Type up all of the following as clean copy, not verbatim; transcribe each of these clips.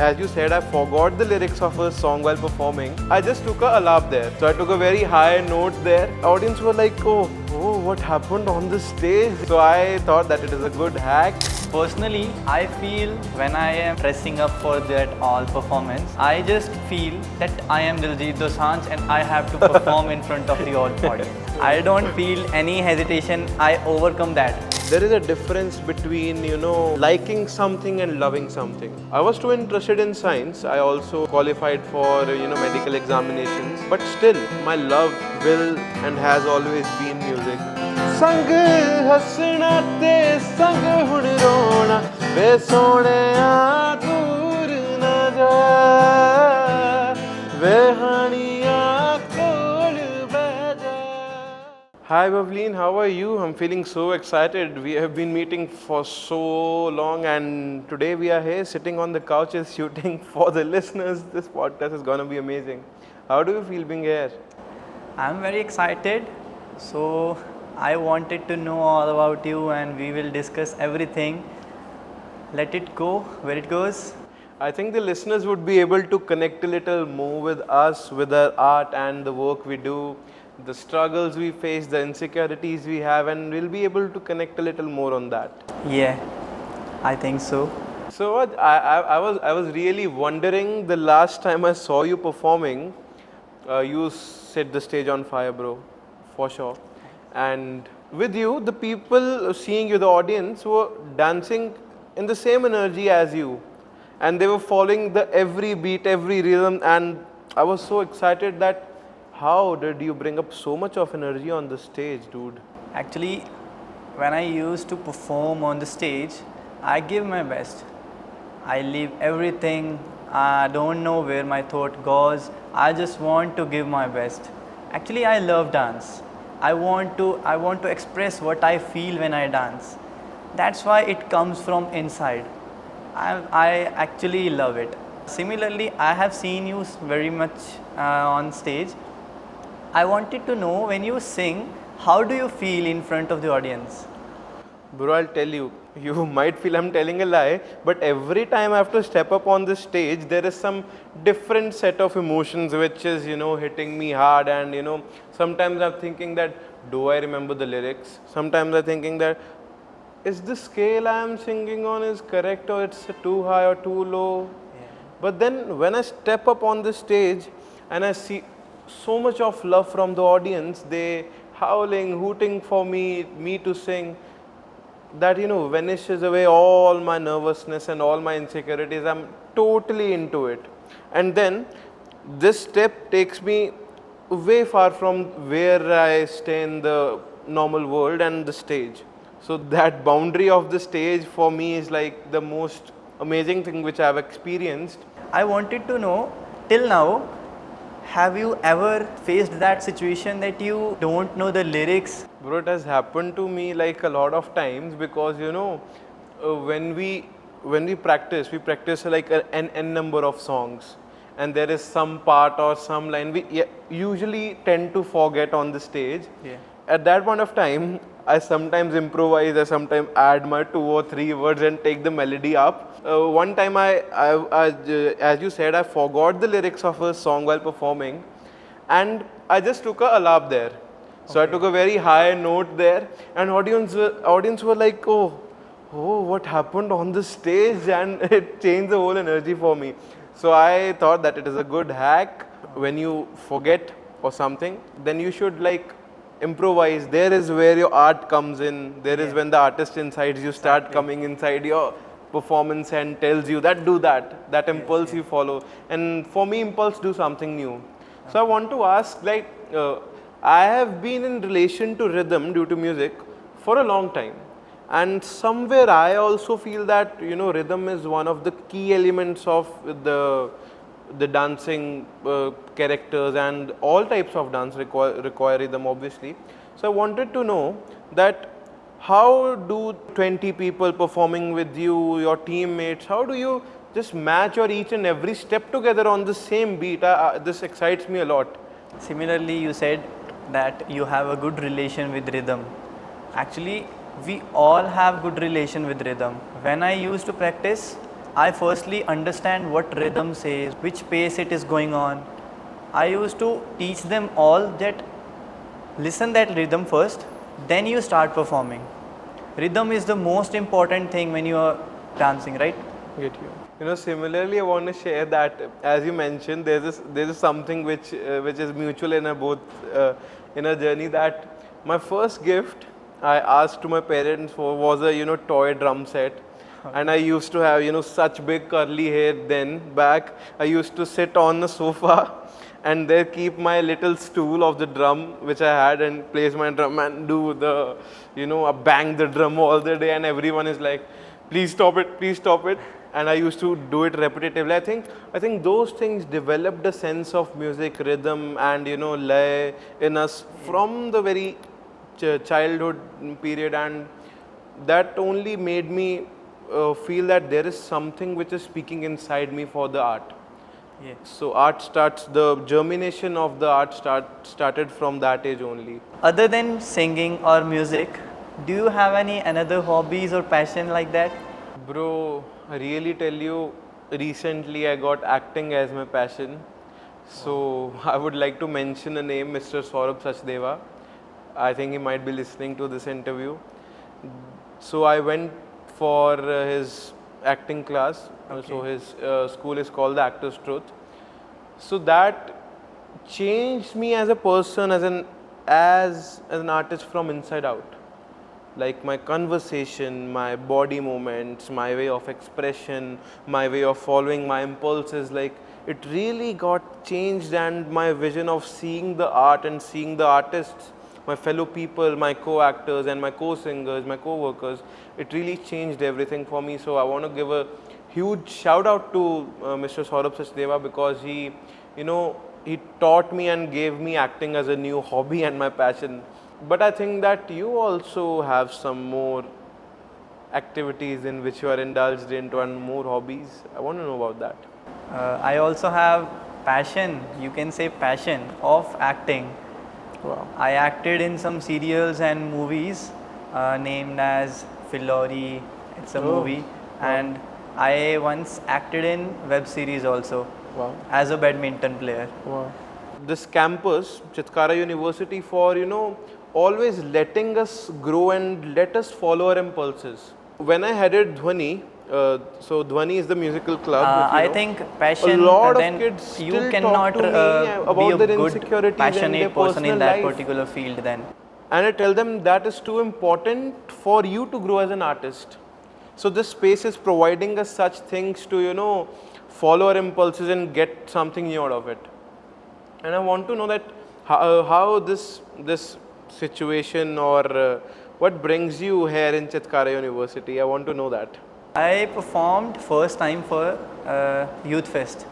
as you said, I forgot the lyrics of a song while performing. I just took a alap there. So I took a very high note there. Audience were like, oh, what happened on the stage? So I thought that it is a good hack. Personally, I feel when I am dressing up for that all performance, I just feel that I am Diljit Dosanjh and I have to perform in front of the all audience. I don't feel any hesitation. I overcome that. There is a difference between, liking something and loving something. I was too interested in science. I also qualified for, medical examinations. But still, my love will and has always been music. संग हसना ते संग हुण रोना वे सोहणिया दूर ना जा वे हानिया कोल बैठ जा. Hi Bhavleen, how are you? I'm feeling so excited. We have been meeting for so long and today we are here sitting on the couches shooting for the listeners. This podcast is gonna be amazing. How do you feel being here? I'm very excited. So I wanted to know all about you and we will discuss everything. Let it go where it goes. I think the listeners would be able to connect a little more with us, with our art and the work we do, the struggles we face, the insecurities we have, and we'll be able to connect a little more on that. Yeah, I think so. So I was really wondering, the last time I saw you performing, you set the stage on fire, bro, for sure. And with you, the people seeing you, the audience, were dancing in the same energy as you. And they were following the every beat, every rhythm. And I was so excited that how did you bring up so much of energy on the stage, dude? Actually, when I used to perform on the stage, I give my best. I leave everything. I don't know where my thought goes. I just want to give my best. Actually, I love dance. I want to express what I feel when I dance. That's why it comes from inside. I actually love it. Similarly, I have seen you very much on stage. I wanted to know, when you sing, how do you feel in front of the audience? Bro, I'll tell you, you might feel I'm telling a lie, but every time I have to step up on the stage, there is some different set of emotions which is, hitting me hard. And, sometimes I'm thinking that, do I remember the lyrics? Sometimes I'm thinking that, is the scale I'm singing on is correct, or it's too high or too low? Yeah. But then when I step up on the stage and I see so much of love from the audience, they howling, hooting for me to sing, that vanishes away all my nervousness and all my insecurities. I'm totally into it. And then this step takes me way far from where I stay in the normal world and the stage. So that boundary of the stage for me is like the most amazing thing which I've experienced. I wanted to know, till now, have you ever faced that situation that you don't know the lyrics? Bro, it has happened to me like a lot of times, because when we practice like an n number of songs, and there is some part or some line we usually tend to forget on the stage. Yeah. At that point of time, I sometimes improvise, I sometimes add my 2 or 3 words and take the melody up. One time as you said, I forgot the lyrics of a song while performing, and I just took a alap there. So okay. I took a very high note there, and audience were like, oh, what happened on the stage? And it changed the whole energy for me. So I thought that it is a good hack. When you forget or something, then you should improvise. There is where your art comes in. There is when the artist inside you start coming inside your performance and tells you that do that impulse you follow. And for me, impulse do something new. So I want to ask, I have been in relation to rhythm due to music for a long time, and somewhere I also feel that rhythm is one of the key elements of the dancing characters, and all types of dance require rhythm, obviously. So I wanted to know that how do 20 people performing with you, your teammates, how do you just match your each and every step together on the same beat? This excites me a lot. Similarly, you said that you have a good relation with rhythm. Actually, we all have good relation with rhythm. When I used to practice, I firstly understand what rhythm says, which pace it is going on. I used to teach them all that listen that rhythm first, then you start performing. Rhythm is the most important thing when you are dancing, right? Get you. Similarly, I want to share that as you mentioned, there's something which is mutual in a both in a journey, that my first gift I asked to my parents for was a toy drum set, and I used to have such big curly hair then back. I used to sit on the sofa and there keep my little stool of the drum which I had and place my drum and do the bang the drum all the day, and everyone is like, please stop it. And I used to do it repetitively. I think those things developed a sense of music, rhythm, and lay in us from the very childhood period, and that only made me feel that there is something which is speaking inside me for the art. Yeah. So the germination of the art started from that age only. Other than singing or music, do you have any another hobbies or passion like that? Bro, I really tell you, recently I got acting as my passion. So I would like to mention a name, Mr. Saurabh Sachdeva. I think he might be listening to this interview. So I went for his acting class. So his school is called the Actors Truth. So that changed me as a person, as an artist from inside out. Like my conversation, my body movements, my way of expression, my way of following my impulses, like it really got changed, and my vision of seeing the art and seeing the artists, my fellow people, my co-actors and my co-singers, my co-workers, it really changed everything for me. So I want to give a huge shout out to Mr. Saurabh Sachdeva, because he taught me and gave me acting as a new hobby and my passion. But I think that you also have some more activities in which you are indulged into and more hobbies. I want to know about that. I also have passion, you can say passion of acting. Wow. I acted in some serials and movies named as Filori. It's a movie, and I once acted in web series also. Wow. As a badminton player. Wow. This campus, Chitkara University, for always letting us grow and let us follow our impulses. When I headed Dhwani, so Dhwani is the musical club. I think passion, a lot then of kids you still cannot talk to me about be a their good insecurities and their passionate person in personal that life. particular field then. And I tell them that is too important for you to grow as an artist. So this space is providing us such things to follow our impulses and get something new out of it. And I want to know that how this situation, or what brings you here in Chitkara University. I want to know that. I performed first time for Youthfest.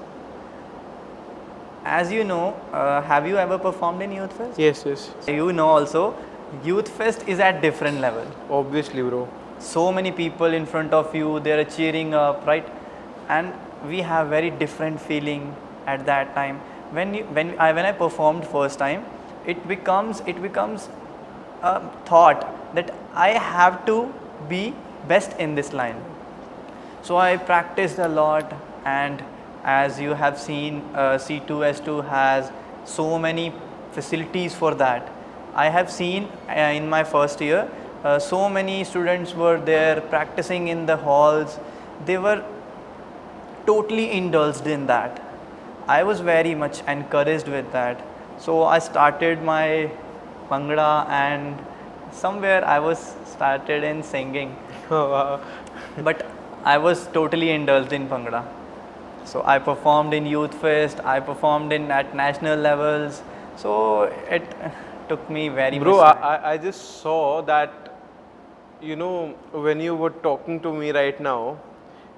As you know, have you ever performed in Youthfest? Yes, yes. You know also, Youthfest is at different level. Obviously, bro. So many people in front of you, they are cheering up, right? And we have very different feeling at that time. When I performed first time, it becomes a thought that I have to be best in this line. So I practiced a lot, and as you have seen, C2S2 has so many facilities for that. I have seen in my first year, so many students were there practicing in the halls. They were totally indulged in that. I was very much encouraged with that. So I started my Bhangra, and somewhere I was started in singing. Oh, wow. But I was totally indulged in Bhangra. So I performed in Youthfest, I performed at national levels. So it took me very Bro, much time. I just saw that, when you were talking to me right now,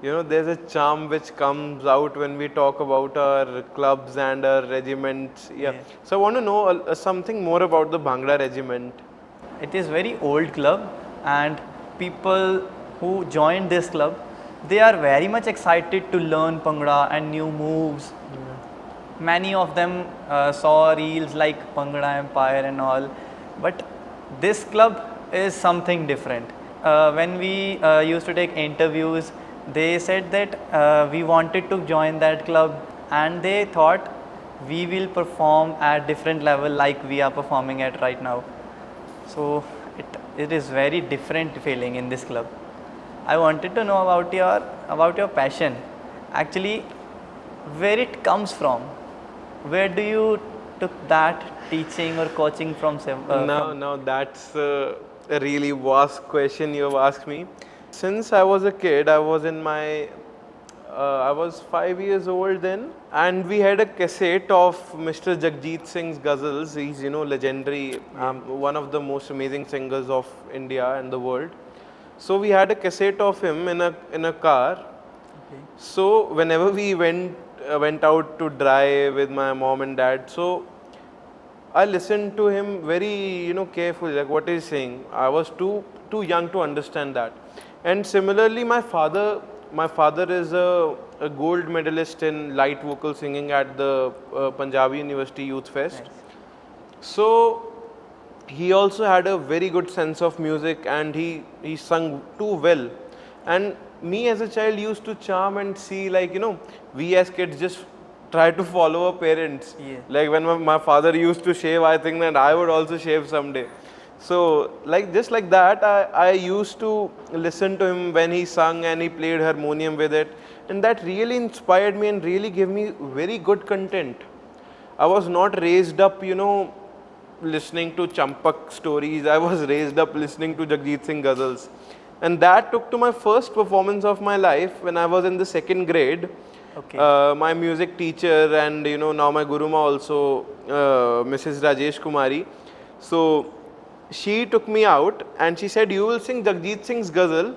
there's a charm which comes out when we talk about our clubs and our regiments. Yeah. So I want to know something more about the Bhangra regiment. It is very old club, and people who joined this club, they are very much excited to learn Bhangra and new moves. Many of them saw reels like Bhangra Empire and all, but this club is something different. When we used to take interviews, They said that we wanted to join that club, and they thought we will perform at different level like we are performing at right now. So it is very different feeling in this club. I wanted to know about your passion. Actually, where it comes from? Where do you took that teaching or coaching from? Now that's a really vast question you have asked me. Since I was a kid, I was 5 years old then, and we had a cassette of Mr. Jagjit Singh's ghazals. He's legendary, one of the most amazing singers of India and the world. So we had a cassette of him in a car. Okay. So whenever we went out to drive with my mom and dad, so I listened to him very, carefully, like what he's saying. I was too young to understand that. And similarly, my father is a gold medalist in light vocal singing at the Punjabi University Youthfest. Nice. So he also had a very good sense of music, and he sung too well. And me as a child used to charm and see, like, we as kids just try to follow our parents. Yeah. Like when my father used to shave, I think that I would also shave someday. So like just like that, I used to listen to him when he sung and he played harmonium with it, and that really inspired me and really gave me very good content. I was not raised up, listening to Champak stories. I was raised up listening to Jagjit Singh ghazals. And that took to my first performance of my life when I was in the second grade. Okay. My music teacher and now my Guruma also, Mrs. Rajesh Kumari. So she took me out and she said, you will sing Jagjit Singh's ghazal,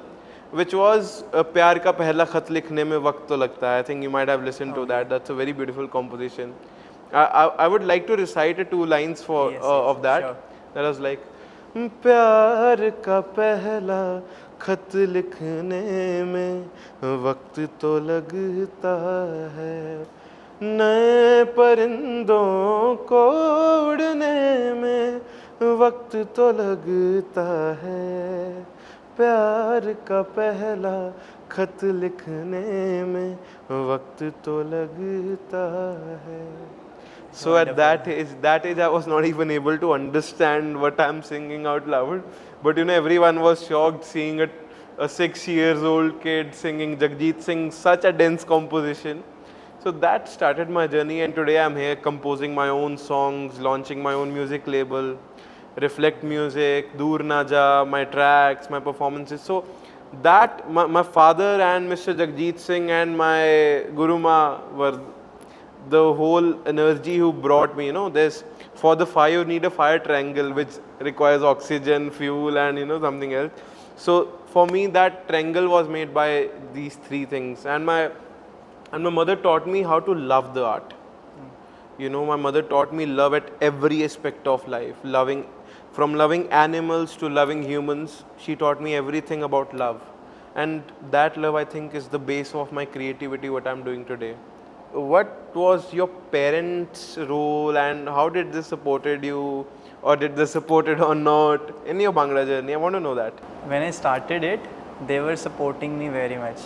which was Pyar ka pehla khat likhne mein waqt to lagta hai. I think you might have listened to that. That's a very beautiful composition. I would like to recite 2 lines for of that. Sure. That was like, प्यार का पहला खत लिखने में वक्त तो लगता है, नए परिंदों को उड़ने में वक्त तो लगता है, प्यार का पहला खत लिखने में वक्त तो लगता है. So at that age, I was not even able to understand what I'm singing out loud. But everyone was shocked seeing a 6 years old kid singing Jagjit Singh, such a dense composition. So that started my journey, and today I'm here composing my own songs, launching my own music label, Reflect Music, Dur Na Ja, my tracks, my performances. So that my father and Mr. Jagjit Singh and my Guruma were the whole energy who brought me. There's, for the fire you need a fire triangle which requires oxygen, fuel and something else. So for me that triangle was made by these 3 things, and my mother taught me how to love the art. My mother taught me love at every aspect of life, from loving animals to loving humans. She taught me everything about love, and that love I think is the base of my creativity, what I'm doing today. What was your parents' role and how did they supported you, or did they supported or not in your Bhangra journey? I want to know that. When I started it, they were supporting me very much.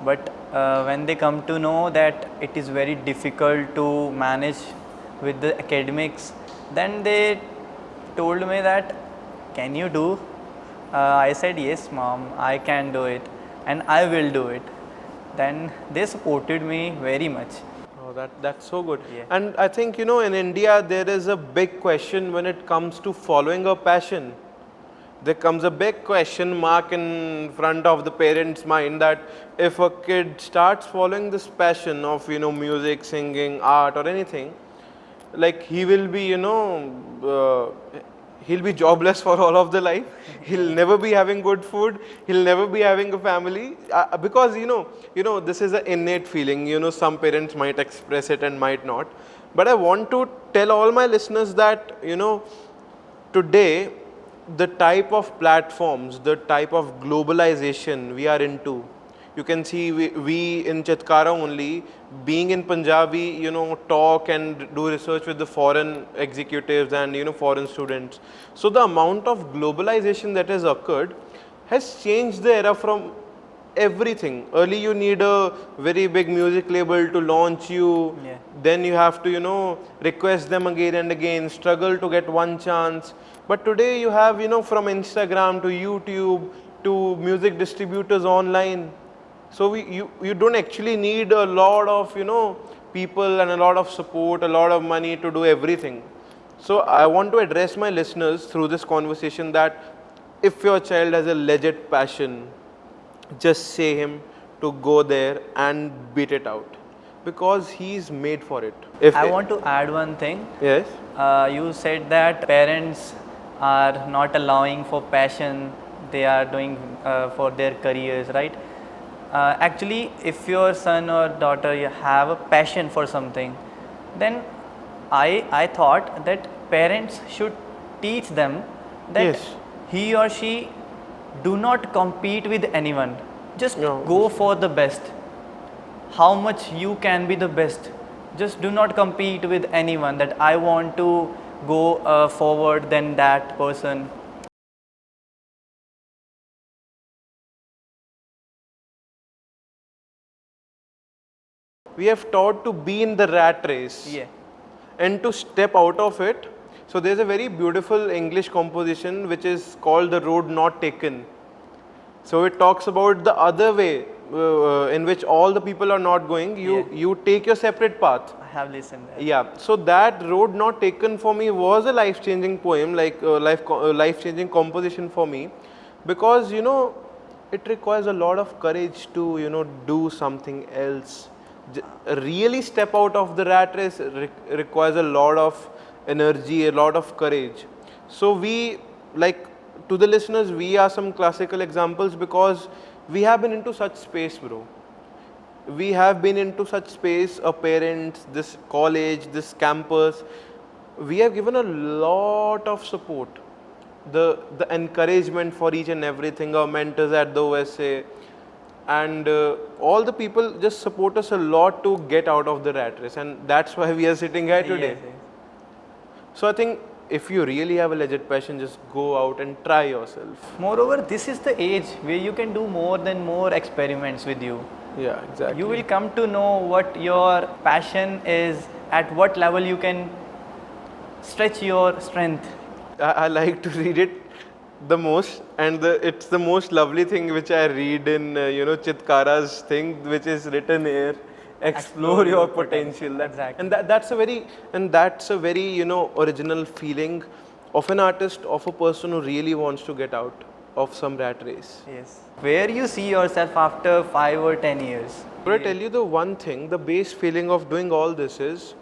But when they come to know that it is very difficult to manage with the academics, then they told me that, can you do? I said, yes mom, I can do it and I will do it. Then they supported me very much. Oh, that's so good. Yeah. And I think, in India, there is a big question when it comes to following a passion. There comes a big question mark in front of the parents' mind that if a kid starts following this passion of, music, singing, art or anything, like he will be, he'll be jobless for all of the life. He'll never be having good food. He'll never be having a family because this is an innate feeling. Some parents might express it and might not. But I want to tell all my listeners that today the type of platforms, the type of globalization we are into. You can see we in Chitkara only, being in Punjab, we talk and do research with the foreign executives and foreign students. So the amount of globalization that has occurred has changed the era from everything. Early you need a very big music label to launch you. Yeah. Then you have to, request them again and again, struggle to get one chance. But today you have, from Instagram to YouTube to music distributors online. So you don't actually need a lot of, people and a lot of support, a lot of money to do everything. So I want to address my listeners through this conversation that if your child has a legit passion, just say him to go there and beat it out because he's made for it. I want to add one thing. Yes. You said that parents are not allowing for passion, they are doing for their careers, right? Actually, if your son or daughter you have a passion for something, then I thought that parents should teach them that Yes. he or she do not compete with anyone. Just No. go for the best. How much you can be the best. Just do not compete with anyone that I want to go forward than that person. We have taught to be in the rat race. Yeah. And to step out of it. So there's a very beautiful English composition which is called The Road Not Taken. So it talks about the other way in which all the people are not going. You take your separate path. I have listened that. Yeah. So that Road Not Taken for me was a life-changing poem, like life-changing composition for me, because it requires a lot of courage to do something else. Really step out of the rat race requires a lot of energy, a lot of courage. So we, like, to the listeners, we are some classical examples because we have been into such space, bro. We have been into such space, our parents, this college, this campus. We have given a lot of support, the encouragement for each and everything, our mentors at the OSA, and all the people just support us a lot to get out of the rat race, and that's why we are sitting here today. Yes, yes. So I think if you really have a legit passion, just go out and try yourself. Moreover, this is the age where you can do more experiments with you. Yeah, exactly. You will come to know what your passion is, at what level you can stretch your strength. I like to read it the most, and it's the most lovely thing which I read in Chitkara's thing, which is written here. Explore your potential. Exactly. And that's a very original feeling of an artist, of a person who really wants to get out of some rat race. Yes. Where you see yourself after 5 or 10 years? But I tell you the one thing, the base feeling of doing all this is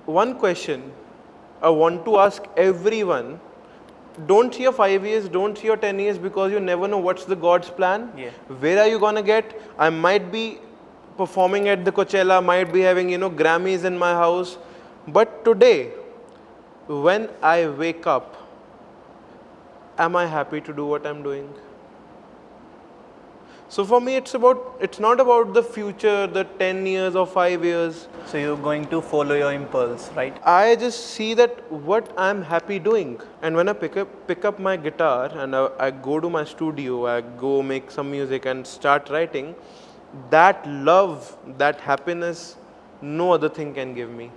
one question I want to ask everyone. Don't see your 5 years, don't see your 10 years, because you never know what's the God's plan. Yeah. Where are you gonna get? I might be performing at the Coachella, might be having Grammys in my house, but today, when I wake up, am I happy to do what I'm doing? So for me, it's not about the future, the 10 years or 5 years. So you're going to follow your impulse, right? I just see that what I'm happy doing. And when I pick up my guitar and I go to my studio, I go make some music and start writing, that love, that happiness, no other thing can give me.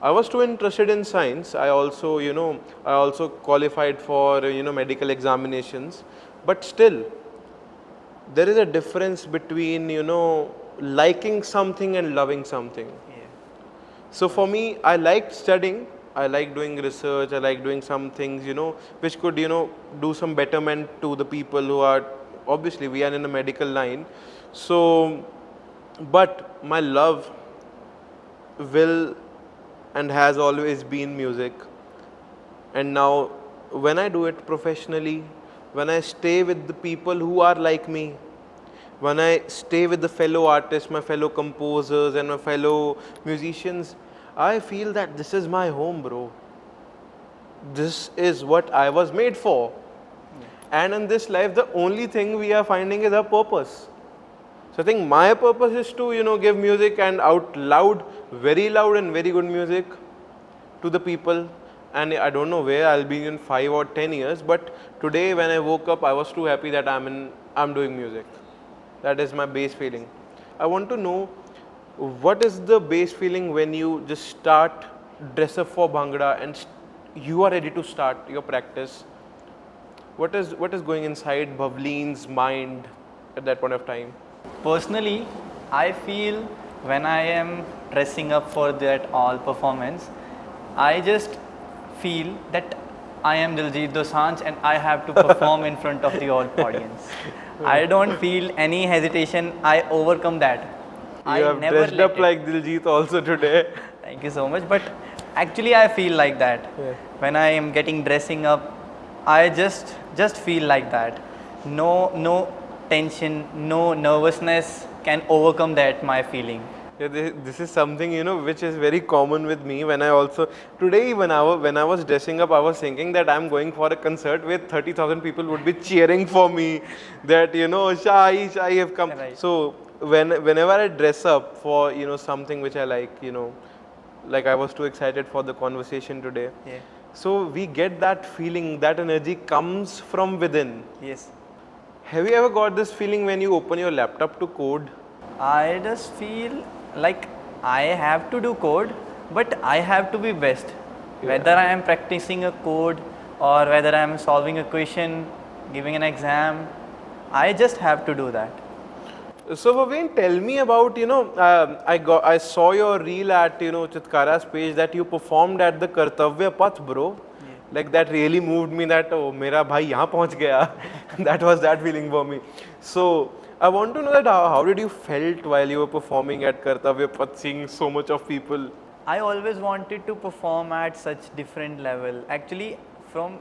I was too interested in science. I also qualified for medical examinations, but still there is a difference between liking something and loving something. Yeah. So for me, I liked studying, I like doing research, I like doing some things which could do some betterment to the people who are, obviously we are in a medical line. So, but my love will and has always been music. And now when I do it professionally, when I stay with the people who are like me, when I stay with the fellow artists, my fellow composers and my fellow musicians, I feel that this is my home, bro. This is what I was made for. And in this life, the only thing we are finding is our purpose. So I think my purpose is to, give music and out loud, very loud and very good music to the people. And I don't know where I'll be in 5 or 10 years, but today when I woke up, I was too happy that I'm in I'm doing music. That is my base feeling. I want to know, what is the base feeling when you just start dress up for Bhangra and you are ready to start your practice? What is going inside Bhavleen's mind at that point of time? Personally, I feel when I am dressing up for that all performance, I just feel that I am Diljit Dosanjh and I have to perform in front of the all audience. I don't feel any hesitation. I overcome that. You I have never dressed let up it. like Diljit also today. Thank you so much. But actually, I feel like that. Yeah. When I am getting dressing up, I just feel like that. No tension, no nervousness can overcome that my feeling. Yeah, this is something, which is very common with me. When I also today even when I was dressing up, I was thinking that I'm going for a concert where 30,000 people would be cheering for me. That Shahi have come. Right. So whenever I dress up for something which I like, like I was too excited for the conversation today. Yeah. So we get that feeling, that energy comes from within. Yes. Have you ever got this feeling when you open your laptop to code? I just feel like I have to do code, but I have to be best. Whether I am practicing a code or whether I am solving a question, giving an exam, I just have to do that. So Bhavleen, tell me about I saw your reel at Chitkara's page that you performed at the Kartavya Path, bro. Like that really moved me. That मेरा भाई यहाँ पहुँच गया. That was that feeling for me. So I want to know that how did you felt while you were performing at Kartavya Path, seeing so much of people? I always wanted to perform at such different level. Actually, from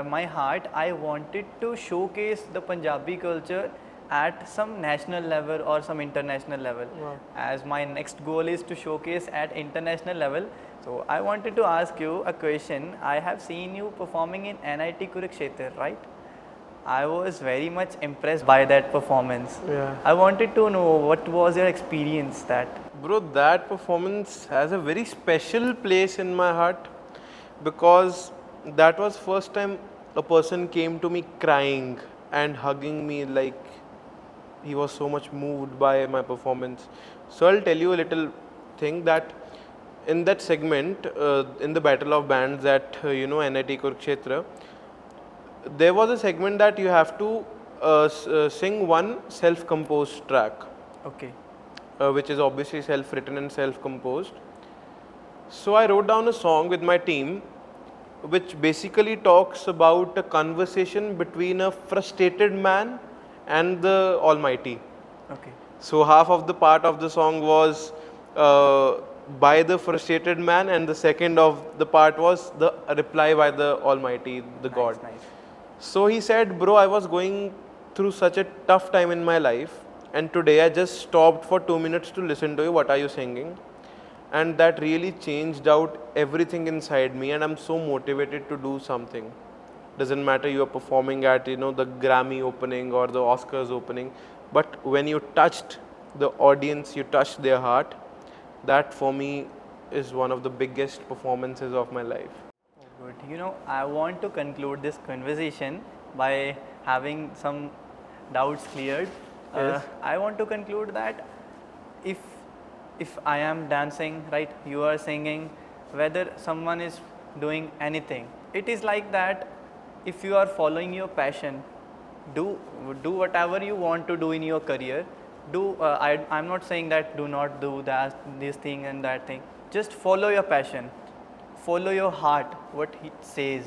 my heart, I wanted to showcase the Punjabi culture at some national level or some international level. Wow. As my next goal is to showcase at international level. So I wanted to ask you a question. I have seen you performing in NIT Kurukshetra, right? I was very much impressed by that performance. Yeah. I wanted to know what was your experience that. Bro, that performance has a very special place in my heart because that was first time a person came to me crying and hugging me, like he was so much moved by my performance. So I'll tell you a little thing that in that segment, in the Battle of Bands at NIT Kurukshetra, there was a segment that you have to sing one self-composed track, Okay. which is obviously self-written and self-composed. So I wrote down a song with my team, which basically talks about a conversation between a frustrated man and the Almighty. Okay. So half of the part of the song was by the frustrated man, and the second of the part was the reply by the Almighty, the God. Nice. So he said, bro, I was going through such a tough time in my life, and today I just stopped for 2 minutes to listen to you. What are you singing? And that really changed out everything inside me, and I'm so motivated to do something. Doesn't matter you are performing at the Grammy opening or the Oscars opening, but when you touched the audience, you touched their heart. That for me is one of the biggest performances of my life. Good. I want to conclude this conversation by having some doubts cleared. Yes. I want to conclude that if I am dancing, right, you are singing, whether someone is doing anything, it is like that. If you are following your passion, do whatever you want to do in your career. I'm not saying that do not do this thing and that thing. Just follow your passion. Follow your heart, what it says.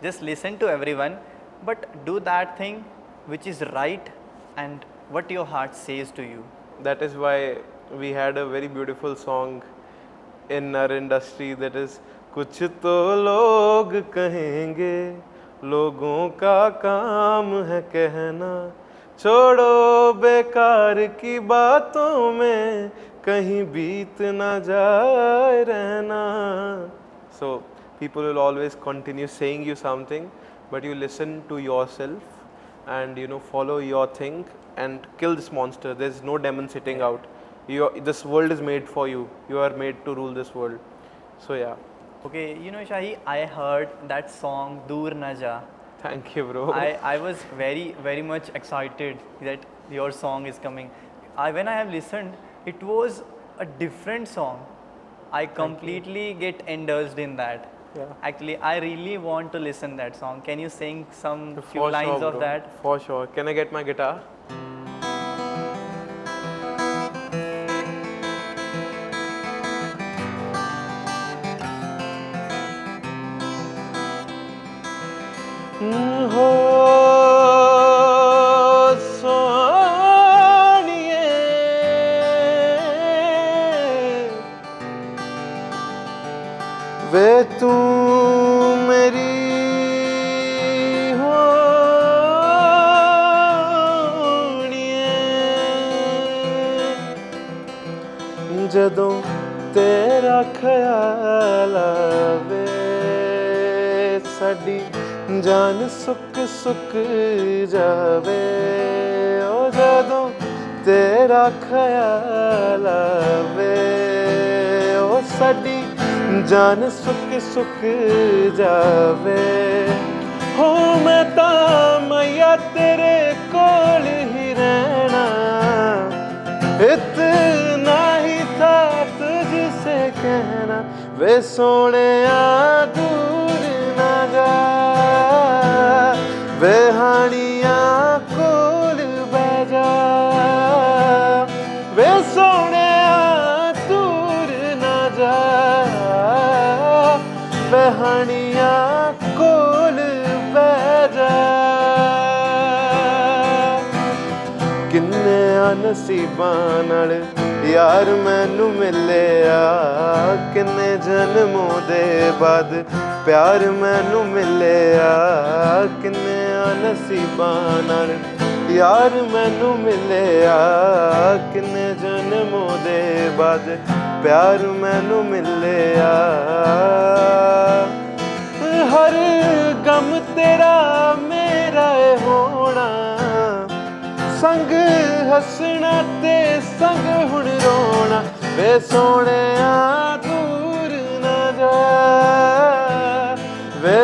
Just listen to everyone, but do that thing which is right and what your heart says to you. That is why we had a very beautiful song in our industry, that is कुछ तो लोग कहेंगे, लोगों का काम है कहना, छोड़ो बेकार की बातों में, कहीं बीत ना जाए रहना. So people will always continue saying you something, but you listen to yourself and follow your thing and kill this monster. There's no demon sitting out. This world is made for you. You are made to rule this world. So yeah. Okay, Shahi, I heard that song Dur Na Ja. Thank you, bro. I was very much excited that your song is coming. When I have listened, it was a different song. I completely get indulged in that. Yeah. Actually, I really want to listen that song. Can you sing some few For lines sure, of bro. that? For sure. Can I get my guitar? हो सोनिए वे तू मेरी होनिए ਜਦੋਂ ਤੇਰਾ ਖਿਆਲ ਆਵੇ ਸਾਡੀ ਜਾਨ ਸੁੱਕ ਸੁੱਕ ਜਾਵੇ ਓ ਜਦੋਂ ਤੇਰਾ ਖਿਆਲ ਆਵੇ ਓ ਸਾਡੀ ਜਾਨ ਸੁੱਕ ਸੁੱਕ ਜਾਵੇ ਹੋ ਮੈਂ ਤਾਂ ਮੈया ਤੇਰੇ ਕੋਲ ਹੀ ਰਹਿਣਾ इतना ही था तुझसे कहना वे सोनिया दूर ना जा वे हानिया कोल बह जा वे सोनिया दूर ना जा वे हानिया कोल बह जा ਕਿੰਨਿਆਂ ਨਸੀਬਾਂ ਨਾਲ ਯਾਰ ਮੈਨੂੰ ਮਿਲਿਆ ਕਿੰਨੇ ਜਨਮੋਂ ਦੇ ਬਾਅਦ ਪਿਆਰ ਮੈਨੂੰ ਮਿਲਿਆ ਕਿੰਨਿਆਂ ਨਸੀਬਾਂ ਨਾਲ ਯਾਰ ਮੈਨੂੰ ਮਿਲਿਆ ਕਿੰਨੇ ਜਨਮੋਂ ਦੇ ਬਾਅਦ ਪਿਆਰ ਮੈਨੂੰ ਮਿਲਿਆ ਹਰ ਗਮ ਤੇਰਾ ਮੇਰਾ ਹੋਣਾ संग हसना ते संग हुण रोना वे सोनिया दूर ना जा वे